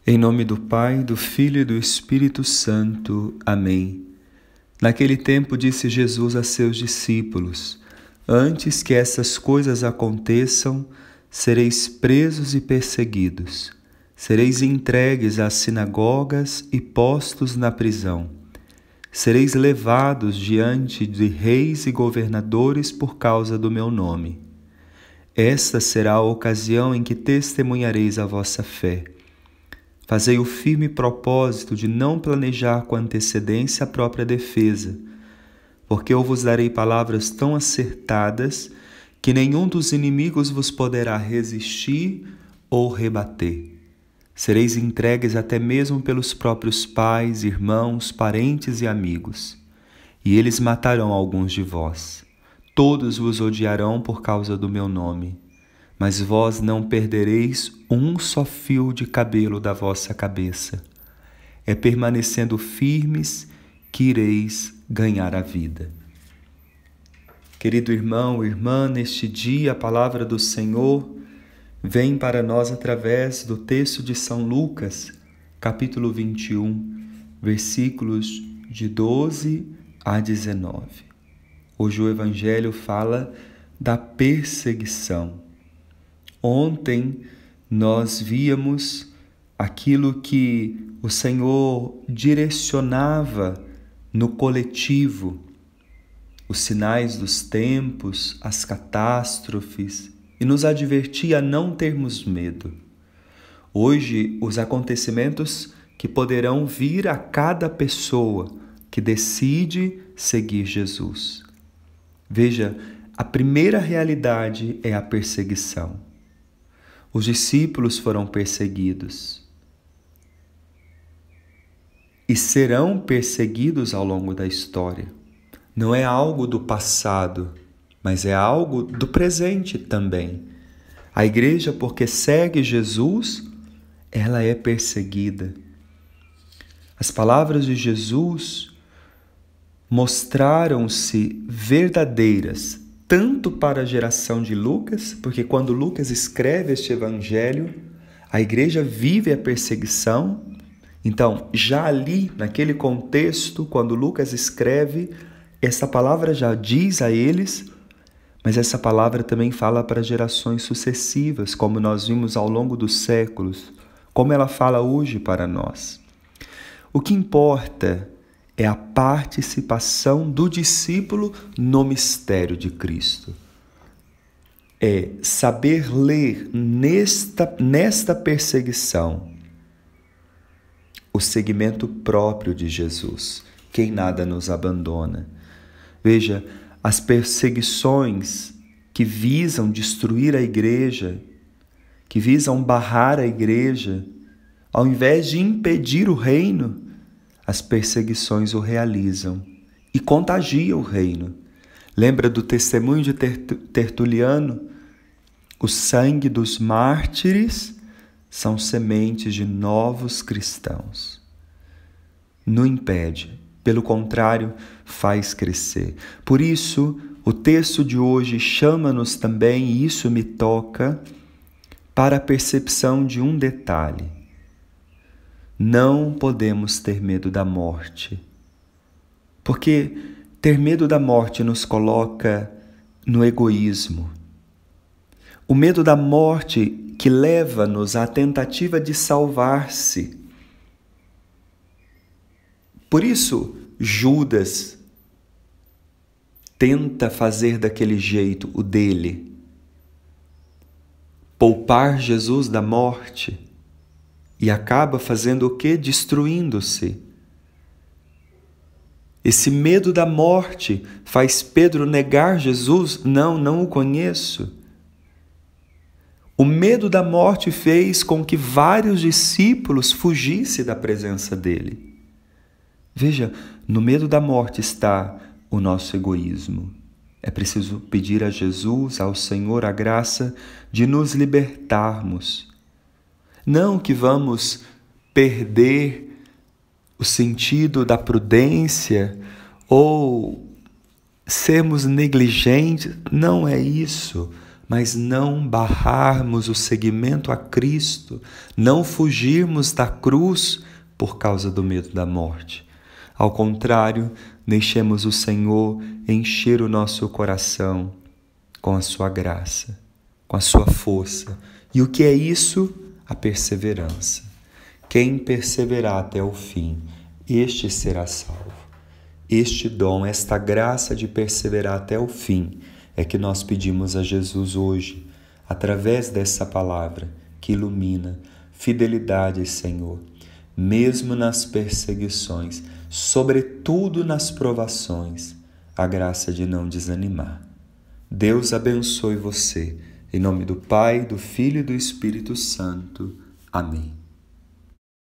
Em nome do Pai, do Filho e do Espírito Santo. Amém. Naquele tempo disse Jesus a seus discípulos: Antes que essas coisas aconteçam, sereis presos e perseguidos. Sereis entregues às sinagogas e postos na prisão. Sereis levados diante de reis e governadores por causa do meu nome. Esta será a ocasião em que testemunhareis a vossa fé. Fazei o firme propósito de não planejar com antecedência a própria defesa, porque eu vos darei palavras tão acertadas que nenhum dos inimigos vos poderá resistir ou rebater. Sereis entregues até mesmo pelos próprios pais, irmãos, parentes e amigos, e eles matarão alguns de vós. Todos vos odiarão por causa do meu nome. Mas vós não perdereis um só fio de cabelo da vossa cabeça. É permanecendo firmes que ireis ganhar a vida. Querido irmão, irmã, neste dia a palavra do Senhor vem para nós através do texto de São Lucas, capítulo 21, versículos de 12 a 19. Hoje o Evangelho fala da perseguição. Ontem nós víamos aquilo que o Senhor direcionava no coletivo, os sinais dos tempos, as catástrofes, e nos advertia a não termos medo. Hoje, os acontecimentos que poderão vir a cada pessoa que decide seguir Jesus. Veja, a primeira realidade é a perseguição. Os discípulos foram perseguidos e serão perseguidos ao longo da história. Não é algo do passado, mas é algo do presente também. A igreja, porque segue Jesus, ela é perseguida. As palavras de Jesus mostraram-se verdadeiras, tanto para a geração de Lucas, porque quando Lucas escreve este evangelho, a igreja vive a perseguição. Então, já ali, naquele contexto, quando Lucas escreve, essa palavra já diz a eles, mas essa palavra também fala para gerações sucessivas, como nós vimos ao longo dos séculos, como ela fala hoje para nós. O que importa é a participação do discípulo no mistério de Cristo. É saber ler nesta perseguição o segmento próprio de Jesus, quem nada nos abandona. Veja, as perseguições que visam destruir a igreja, que visam barrar a igreja, ao invés de impedir o reino, as perseguições o realizam e contagiam o reino. Lembra do testemunho de Tertuliano? O sangue dos mártires são sementes de novos cristãos. Não impede, pelo contrário, faz crescer. Por isso, o texto de hoje chama-nos também, e isso me toca, para a percepção de um detalhe. Não podemos ter medo da morte, porque ter medo da morte nos coloca no egoísmo. O medo da morte que leva-nos à tentativa de salvar-se. Por isso, Judas tenta fazer daquele jeito o dele, poupar Jesus da morte. E acaba fazendo o quê? Destruindo-se. Esse medo da morte faz Pedro negar Jesus? Não o conheço. O medo da morte fez com que vários discípulos fugissem da presença dele. Veja, no medo da morte está o nosso egoísmo. É preciso pedir a Jesus, ao Senhor, a graça de nos libertarmos. Não que vamos perder o sentido da prudência ou sermos negligentes, não é isso. mas não barrarmos o seguimento a Cristo, não fugirmos da cruz por causa do medo da morte. Ao contrário, deixemos o Senhor encher o nosso coração com a sua graça, com a sua força. E o que é isso? A perseverança. Quem perseverar até o fim, este será salvo. Este dom, esta graça de perseverar até o fim, é que nós pedimos a Jesus hoje, através dessa palavra que ilumina. Fidelidade, Senhor, mesmo nas perseguições, sobretudo nas provações, a graça de não desanimar. Deus abençoe você. Em nome do Pai, do Filho e do Espírito Santo. Amém.